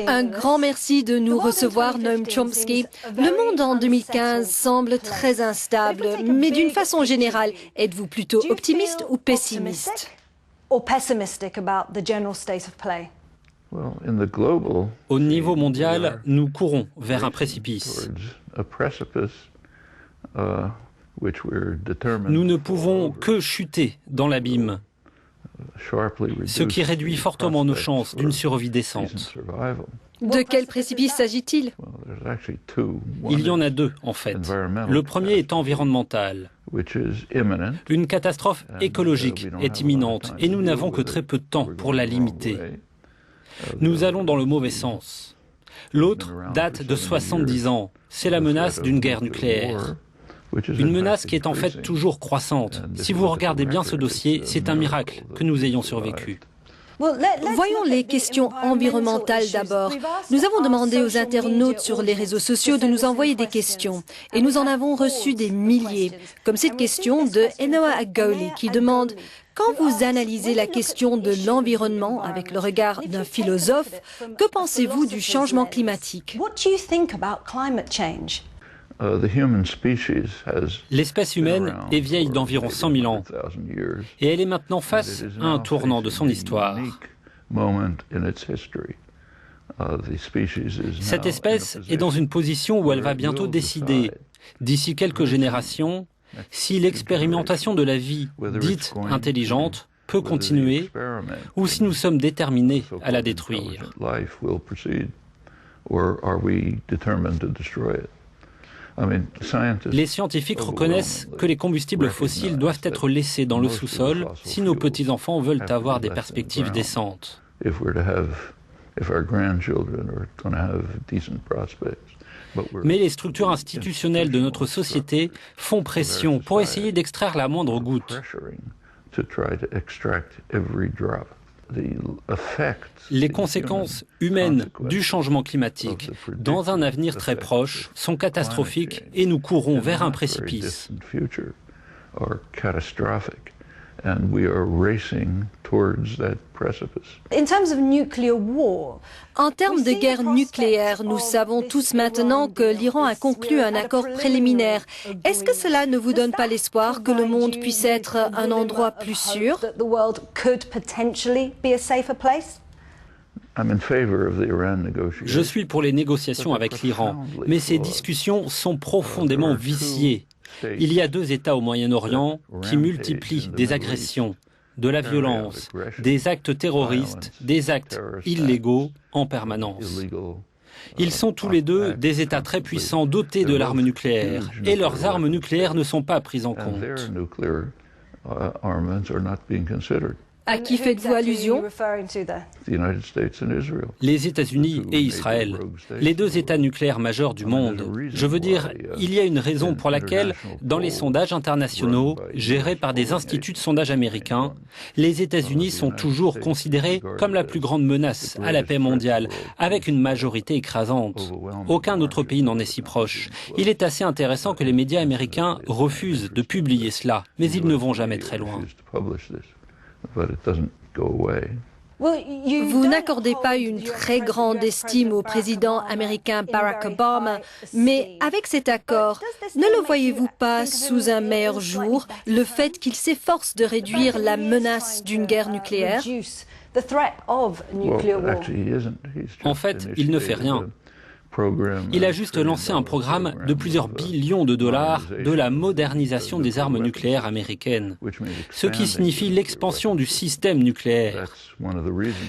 Un grand merci de nous recevoir, Noam Chomsky. Le monde en 2015 semble très instable, mais d'une façon générale, êtes-vous plutôt optimiste ou pessimiste? Au niveau mondial, nous courons vers un précipice. Nous ne pouvons que chuter dans l'abîme, ce qui réduit fortement nos chances d'une survie décente. De quel précipice s'agit-il? Il y en a deux, en fait. Le premier est environnemental. Une catastrophe écologique est imminente et nous n'avons que très peu de temps pour la limiter. Nous allons dans le mauvais sens. L'autre date de 70 ans. C'est la menace d'une guerre nucléaire. Une menace qui est en fait toujours croissante. Si vous regardez bien ce dossier, c'est un miracle que nous ayons survécu. Voyons les questions environnementales d'abord. Nous avons demandé aux internautes sur les réseaux sociaux de nous envoyer des questions et nous en avons reçu des milliers, comme cette question de Enoa Agoli qui demande « Quand vous analysez la question de l'environnement avec le regard d'un philosophe, que pensez-vous du changement climatique ?» L'espèce humaine est vieille d'environ 100 000 ans et elle est maintenant face à un tournant de son histoire. Cette espèce est dans une position où elle va bientôt décider, d'ici quelques générations, si l'expérimentation de la vie dite intelligente peut continuer ou si nous sommes déterminés à la détruire. Les scientifiques reconnaissent que les combustibles fossiles doivent être laissés dans le sous-sol si nos petits-enfants veulent avoir des perspectives décentes. Mais les structures institutionnelles de notre société font pression pour essayer d'extraire la moindre goutte. Les conséquences humaines du changement climatique dans un avenir très proche sont catastrophiques et nous courons vers un précipice. En termes de guerre nucléaire, nous savons tous maintenant que l'Iran a conclu un accord préliminaire. Est-ce que cela ne vous donne pas l'espoir que le monde puisse être un endroit plus sûr? Je suis pour les négociations avec l'Iran, mais ces discussions sont profondément viciées. Il y a deux États au Moyen-Orient qui multiplient des agressions, de la violence, des actes terroristes, des actes illégaux en permanence. Ils sont tous les deux des États très puissants dotés de l'arme nucléaire, et leurs armes nucléaires ne sont pas prises en compte. À qui faites-vous allusion? Les États-Unis et Israël, les deux États nucléaires majeurs du monde. Je veux dire, il y a une raison pour laquelle, dans les sondages internationaux, gérés par des instituts de sondage américains, les États-Unis sont toujours considérés comme la plus grande menace à la paix mondiale, avec une majorité écrasante. Aucun autre pays n'en est si proche. Il est assez intéressant que les médias américains refusent de publier cela, mais ils ne vont jamais très loin. Vous n'accordez pas une très grande estime au président américain Barack Obama, mais avec cet accord, ne le voyez-vous pas sous un meilleur jour, le fait qu'il s'efforce de réduire la menace d'une guerre nucléaire? En fait, il ne fait rien. Il a juste lancé un programme de plusieurs billions de dollars de la modernisation des armes nucléaires américaines, ce qui signifie l'expansion du système nucléaire.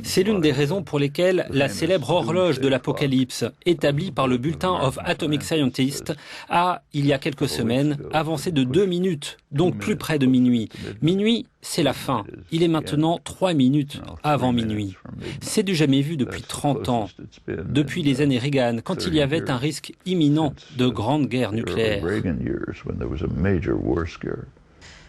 C'est l'une des raisons pour lesquelles la célèbre horloge de l'apocalypse, établie par le Bulletin of Atomic Scientists, a, il y a quelques semaines, avancé de 2 minutes, donc plus près de minuit. Minuit, c'est la fin. Il est maintenant 3 minutes avant minuit. C'est du jamais vu depuis 30 ans, depuis les années Reagan, quand il y avait un risque imminent de grande guerre nucléaire.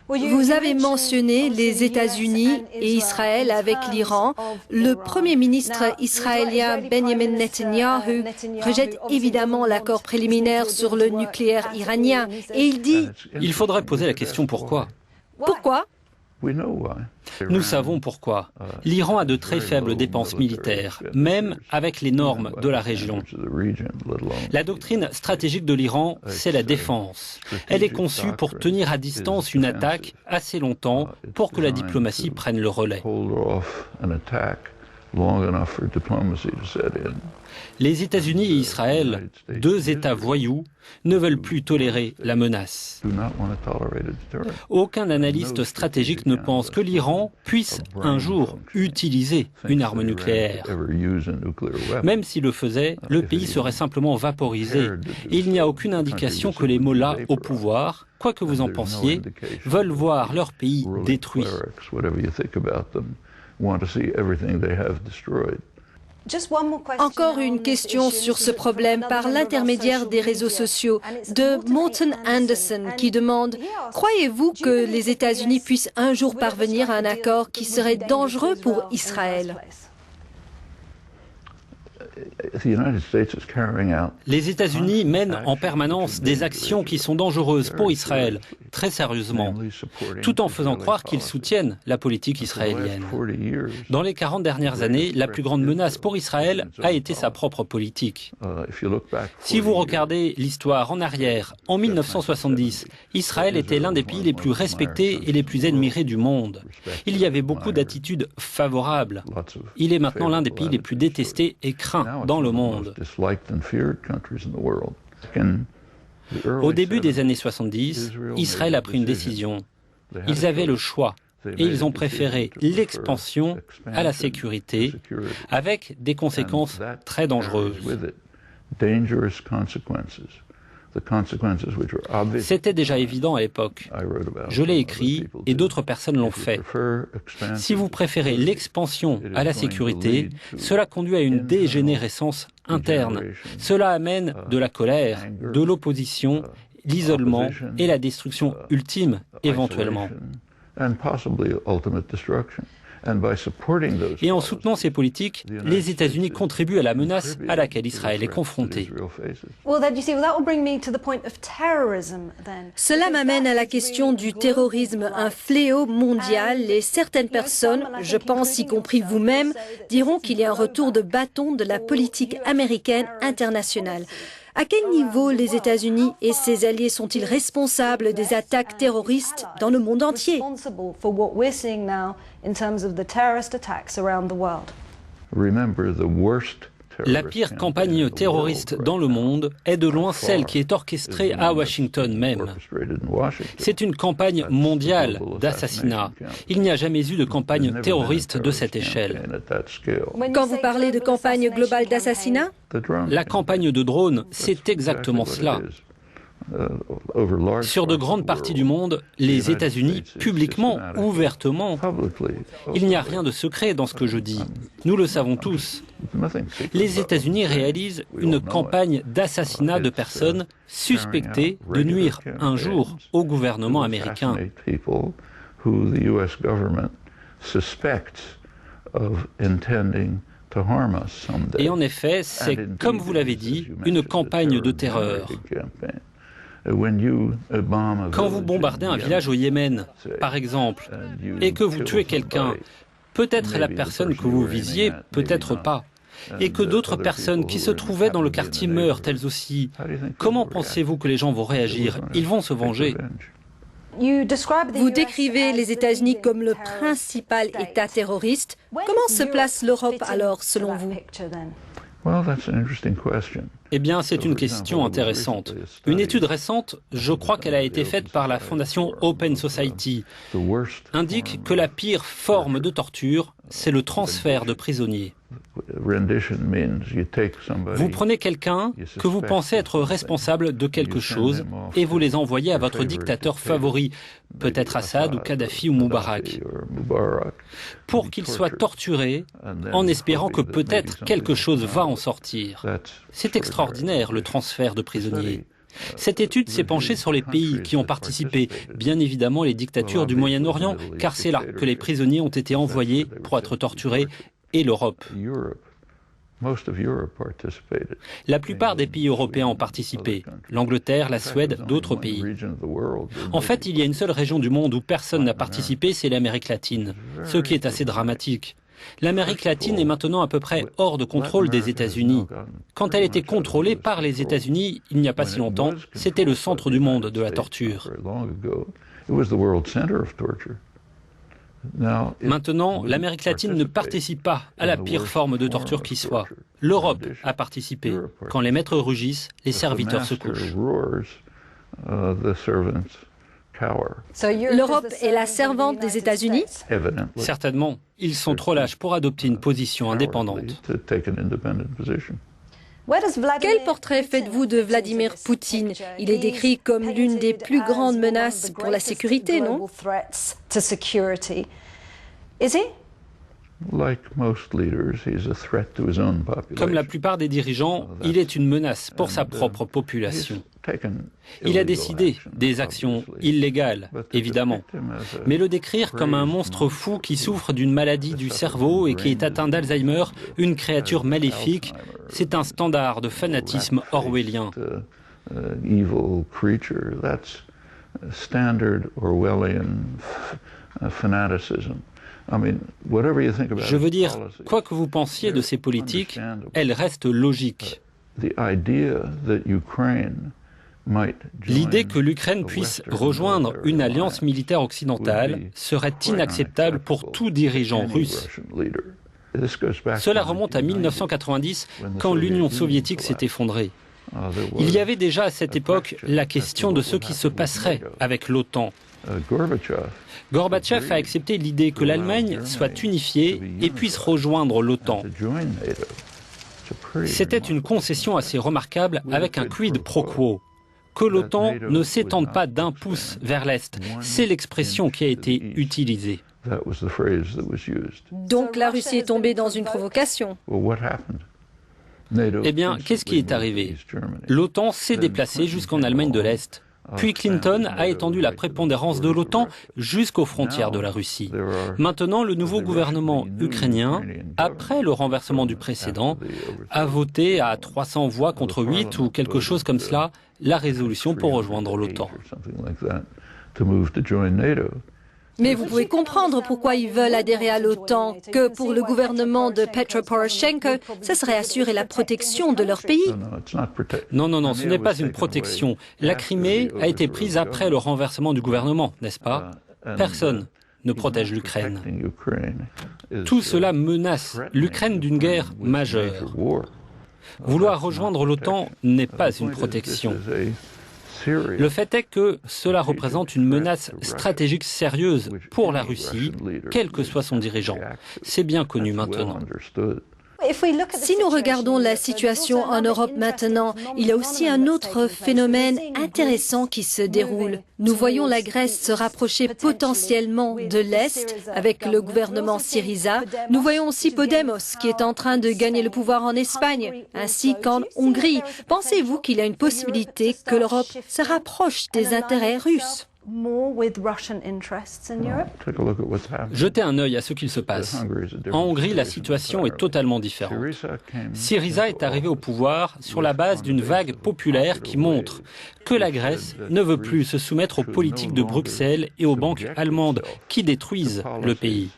Vous avez mentionné les États-Unis et Israël avec l'Iran. Le Premier ministre israélien Benjamin Netanyahu rejette évidemment l'accord préliminaire sur le nucléaire iranien et il dit « Il faudrait poser la question pourquoi ? Pourquoi ? Nous savons pourquoi. L'Iran a de très faibles dépenses militaires, même avec les normes de la région. La doctrine stratégique de l'Iran, c'est la défense. Elle est conçue pour tenir à distance une attaque assez longtemps pour que la diplomatie prenne le relais. Les États-Unis et Israël, deux États voyous, ne veulent plus tolérer la menace. Aucun analyste stratégique ne pense que l'Iran puisse un jour utiliser une arme nucléaire. Même s'il le faisait, le pays serait simplement vaporisé. Et il n'y a aucune indication que les mollahs au pouvoir, quoi que vous en pensiez, veulent voir leur pays détruit. Encore une question sur ce problème par l'intermédiaire des réseaux sociaux de Morton Anderson qui demande « Croyez-vous que les États-Unis puissent un jour parvenir à un accord qui serait dangereux pour Israël ?» Les États-Unis mènent en permanence des actions qui sont dangereuses pour Israël, très sérieusement, tout en faisant croire qu'ils soutiennent la politique israélienne. Dans les 40 dernières années, la plus grande menace pour Israël a été sa propre politique. Si vous regardez l'histoire en arrière, en 1970, Israël était l'un des pays les plus respectés et les plus admirés du monde. Il y avait beaucoup d'attitudes favorables. Il est maintenant l'un des pays les plus détestés et craints dans le monde. Au début des années 70, Israël a pris une décision. Ils avaient le choix et ils ont préféré l'expansion à la sécurité avec des conséquences très dangereuses. C'était déjà évident à l'époque. Je l'ai écrit et d'autres personnes l'ont fait. Si vous préférez l'expansion à la sécurité, cela conduit à une dégénérescence interne. Cela amène de la colère, de l'opposition, l'isolement et la destruction ultime, éventuellement. Et en soutenant ces politiques, les États-Unis contribuent à la menace à laquelle Israël est confronté. Cela m'amène à la question du terrorisme, un fléau mondial, et certaines personnes, je pense y compris vous-même, diront qu'il y a un retour de bâton de la politique américaine internationale. À quel niveau les États-Unis et ses alliés sont-ils responsables des attaques terroristes dans le monde entier ? La pire campagne terroriste dans le monde est de loin celle qui est orchestrée à Washington même. C'est une campagne mondiale d'assassinat. Il n'y a jamais eu de campagne terroriste de cette échelle. Quand vous parlez de campagne globale d'assassinat ? La campagne de drones, c'est exactement cela. Sur de grandes parties du monde, les États-Unis, publiquement, ouvertement, il n'y a rien de secret dans ce que je dis. Nous le savons tous. Les États-Unis réalisent une campagne d'assassinat de personnes suspectées de nuire un jour au gouvernement américain. Et en effet, c'est, comme vous l'avez dit, une campagne de terreur. Quand vous bombardez un village au Yémen, par exemple, et que vous tuez quelqu'un, peut-être la personne que vous visiez, peut-être pas, et que d'autres personnes qui se trouvaient dans le quartier meurent elles aussi, comment pensez-vous que les gens vont réagir? Ils vont se venger. Vous décrivez les États-Unis comme le principal État terroriste. Comment se place l'Europe alors, selon vous ? Eh bien, c'est une question intéressante. Une étude récente, je crois qu'elle a été faite par la fondation Open Society, indique que la pire forme de torture, c'est le transfert de prisonniers. Vous prenez quelqu'un que vous pensez être responsable de quelque chose et vous les envoyez à votre dictateur favori, peut-être Assad ou Kadhafi ou Moubarak, pour qu'il soit torturé en espérant que peut-être quelque chose va en sortir. C'est extraordinaire, le transfert de prisonniers. Cette étude s'est penchée sur les pays qui ont participé, bien évidemment les dictatures du Moyen-Orient, car c'est là que les prisonniers ont été envoyés pour être torturés, et l'Europe. La plupart des pays européens ont participé, l'Angleterre, la Suède, d'autres pays. En fait, il y a une seule région du monde où personne n'a participé, c'est l'Amérique latine, ce qui est assez dramatique. L'Amérique latine est maintenant à peu près hors de contrôle des États-Unis. Quand elle était contrôlée par les États-Unis, il n'y a pas si longtemps, c'était le centre du monde de la torture. Maintenant, l'Amérique latine ne participe pas à la pire forme de torture qui soit. L'Europe a participé. Quand les maîtres rugissent, les serviteurs se couchent. L'Europe est la servante des États-Unis? Certainement. Ils sont trop lâches pour adopter une position indépendante. Quel portrait faites-vous de Vladimir Poutine? Il est décrit comme l'une des plus grandes menaces pour la sécurité, non? Comme la plupart des dirigeants, il est une menace pour sa propre population. Il a décidé des actions illégales, évidemment, mais le décrire comme un monstre fou qui souffre d'une maladie du cerveau et qui est atteint d'Alzheimer, une créature maléfique, c'est un standard de fanatisme orwellien. Je veux dire, quoi que vous pensiez de ces politiques, elles restent logiques. L'idée que l'Ukraine puisse rejoindre une alliance militaire occidentale serait inacceptable pour tout dirigeant russe. Cela remonte à 1990, quand l'Union soviétique s'est effondrée. Il y avait déjà à cette époque la question de ce qui se passerait avec l'OTAN. Gorbatchev a accepté l'idée que l'Allemagne soit unifiée et puisse rejoindre l'OTAN. C'était une concession assez remarquable avec un quid pro quo. Que l'OTAN ne s'étende pas d'un pouce vers l'Est, c'est l'expression qui a été utilisée. Donc la Russie est tombée dans une provocation. Eh bien, qu'est-ce qui est arrivé? L'OTAN s'est déplacée jusqu'en Allemagne de l'Est. Puis Clinton a étendu la prépondérance de l'OTAN jusqu'aux frontières de la Russie. Maintenant, le nouveau gouvernement ukrainien, après le renversement du précédent, a voté à 300 voix contre 8 ou quelque chose comme cela, la résolution pour rejoindre l'OTAN. Mais vous pouvez comprendre pourquoi ils veulent adhérer à l'OTAN, que pour le gouvernement de Petro Poroshenko, ce serait assurer la protection de leur pays. Non, ce n'est pas une protection. La Crimée a été prise après le renversement du gouvernement, n'est-ce pas? Personne ne protège l'Ukraine. Tout cela menace l'Ukraine d'une guerre majeure. Vouloir rejoindre l'OTAN n'est pas une protection. Le fait est que cela représente une menace stratégique sérieuse pour la Russie, quel que soit son dirigeant. C'est bien connu maintenant. Si nous regardons la situation en Europe maintenant, il y a aussi un autre phénomène intéressant qui se déroule. Nous voyons la Grèce se rapprocher potentiellement de l'Est avec le gouvernement Syriza. Nous voyons aussi Podemos qui est en train de gagner le pouvoir en Espagne, ainsi qu'en Hongrie. Pensez-vous qu'il y a une possibilité que l'Europe se rapproche des intérêts russes ? Jetez un œil à ce qu'il se passe. En Hongrie, la situation est totalement différente. Syriza est arrivé au pouvoir sur la base d'une vague populaire qui montre que la Grèce ne veut plus se soumettre aux politiques de Bruxelles et aux banques allemandes qui détruisent le pays.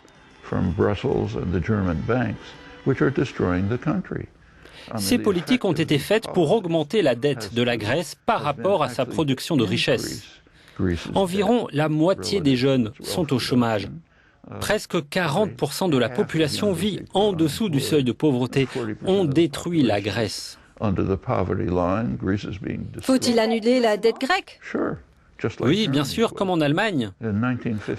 Ces politiques ont été faites pour augmenter la dette de la Grèce par rapport à sa production de richesses. Environ la moitié des jeunes sont au chômage. Presque 40% de la population vit en dessous du seuil de pauvreté. On détruit la Grèce. Faut-il annuler la dette grecque ? Oui, bien sûr, comme en Allemagne.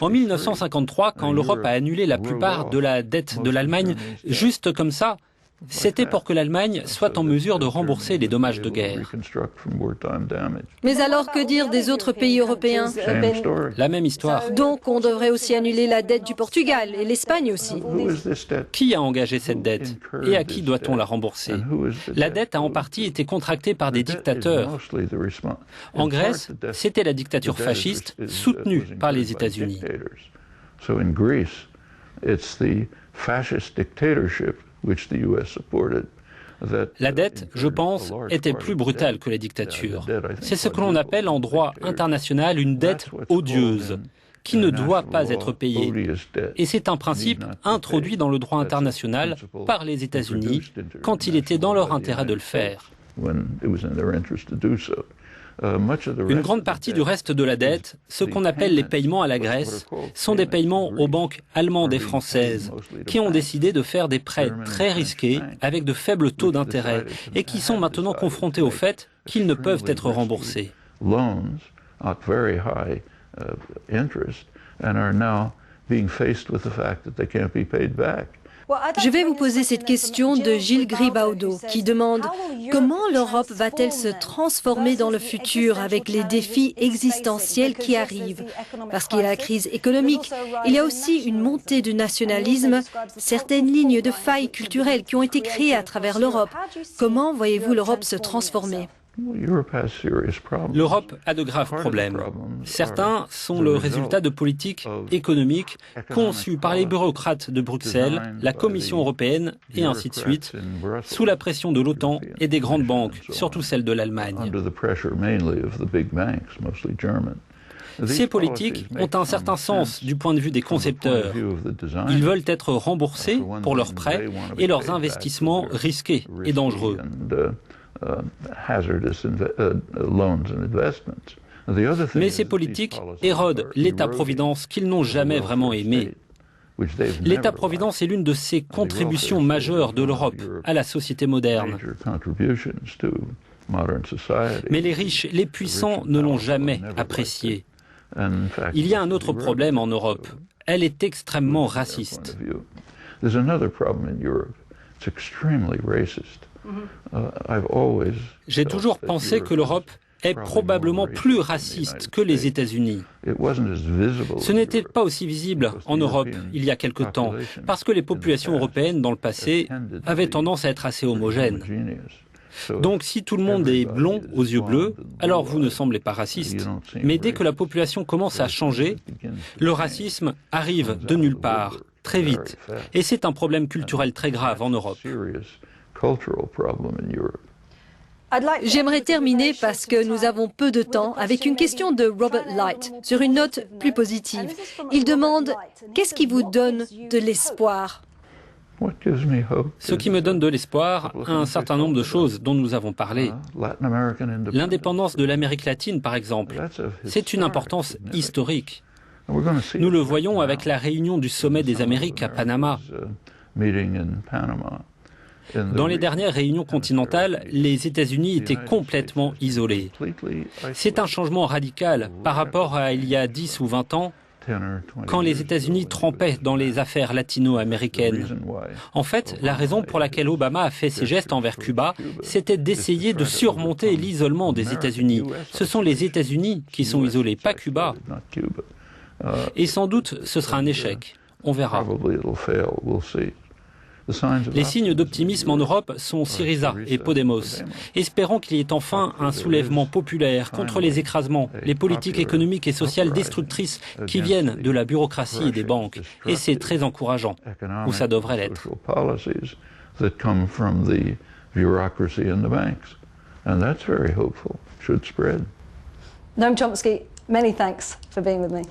En 1953, quand l'Europe a annulé la plupart de la dette de l'Allemagne, juste comme ça, c'était pour que l'Allemagne soit en mesure de rembourser les dommages de guerre. Mais alors, que dire des autres pays européens ? La même histoire. Donc, on devrait aussi annuler la dette du Portugal et l'Espagne aussi. Qui a engagé cette dette et à qui doit-on la rembourser? La dette a en partie été contractée par des dictateurs. En Grèce, c'était la dictature fasciste soutenue par les États-Unis. La dette, je pense, était plus brutale que les dictatures. C'est ce que l'on appelle en droit international une dette odieuse, qui ne doit pas être payée. Et c'est un principe introduit dans le droit international par les États-Unis quand il était dans leur intérêt de le faire. Une grande partie du reste de la dette, ce qu'on appelle les paiements à la Grèce, sont des paiements aux banques allemandes et françaises qui ont décidé de faire des prêts très risqués avec de faibles taux d'intérêt et qui sont maintenant confrontés au fait qu'ils ne peuvent être remboursés. Je vais vous poser cette question de Gilles Gribaudo, qui demande comment l'Europe va-t-elle se transformer dans le futur avec les défis existentiels qui arrivent? Parce qu'il y a la crise économique, il y a aussi une montée du nationalisme, certaines lignes de failles culturelles qui ont été créées à travers l'Europe. Comment voyez-vous l'Europe se transformer? L'Europe a de graves problèmes. Certains sont le résultat de politiques économiques conçues par les bureaucrates de Bruxelles, la Commission européenne et ainsi de suite, sous la pression de l'OTAN et des grandes banques, surtout celles de l'Allemagne. Ces politiques ont un certain sens du point de vue des concepteurs. Ils veulent être remboursés pour leurs prêts et leurs investissements risqués et dangereux. Mais ces politiques érodent l'État-providence qu'ils n'ont jamais vraiment aimé. L'État-providence est l'une de ces contributions majeures de l'Europe à la société moderne. Mais les riches, les puissants ne l'ont jamais apprécié. Il y a un autre problème en Europe. Elle est extrêmement raciste. J'ai toujours pensé que l'Europe est probablement plus raciste que les États-Unis. Ce n'était pas aussi visible en Europe il y a quelque temps, parce que les populations européennes dans le passé avaient tendance à être assez homogènes. Donc si tout le monde est blond aux yeux bleus, alors vous ne semblez pas raciste. Mais dès que la population commence à changer, le racisme arrive de nulle part, très vite. Et c'est un problème culturel très grave en Europe. J'aimerais terminer, parce que nous avons peu de temps, avec une question de Robert Light, sur une note plus positive. Il demande « Qu'est-ce qui vous donne de l'espoir ?» Ce qui me donne de l'espoir, un certain nombre de choses dont nous avons parlé. L'indépendance de l'Amérique latine, par exemple, c'est une importance historique. Nous le voyons avec la réunion du sommet des Amériques à Panama. Dans les dernières réunions continentales, les États-Unis étaient complètement isolés. C'est un changement radical par rapport à il y a 10 ou 20 ans, quand les États-Unis trempaient dans les affaires latino-américaines. En fait, la raison pour laquelle Obama a fait ses gestes envers Cuba, c'était d'essayer de surmonter l'isolement des États-Unis. Ce sont les États-Unis qui sont isolés, pas Cuba. Et sans doute, ce sera un échec. On verra. Les signes d'optimisme en Europe sont Syriza et Podemos. Espérons qu'il y ait enfin un soulèvement populaire contre les écrasements, les politiques économiques et sociales destructrices qui viennent de la bureaucratie et des banques. Et c'est très encourageant, ou ça devrait l'être. Noam Chomsky, many thanks for being with me.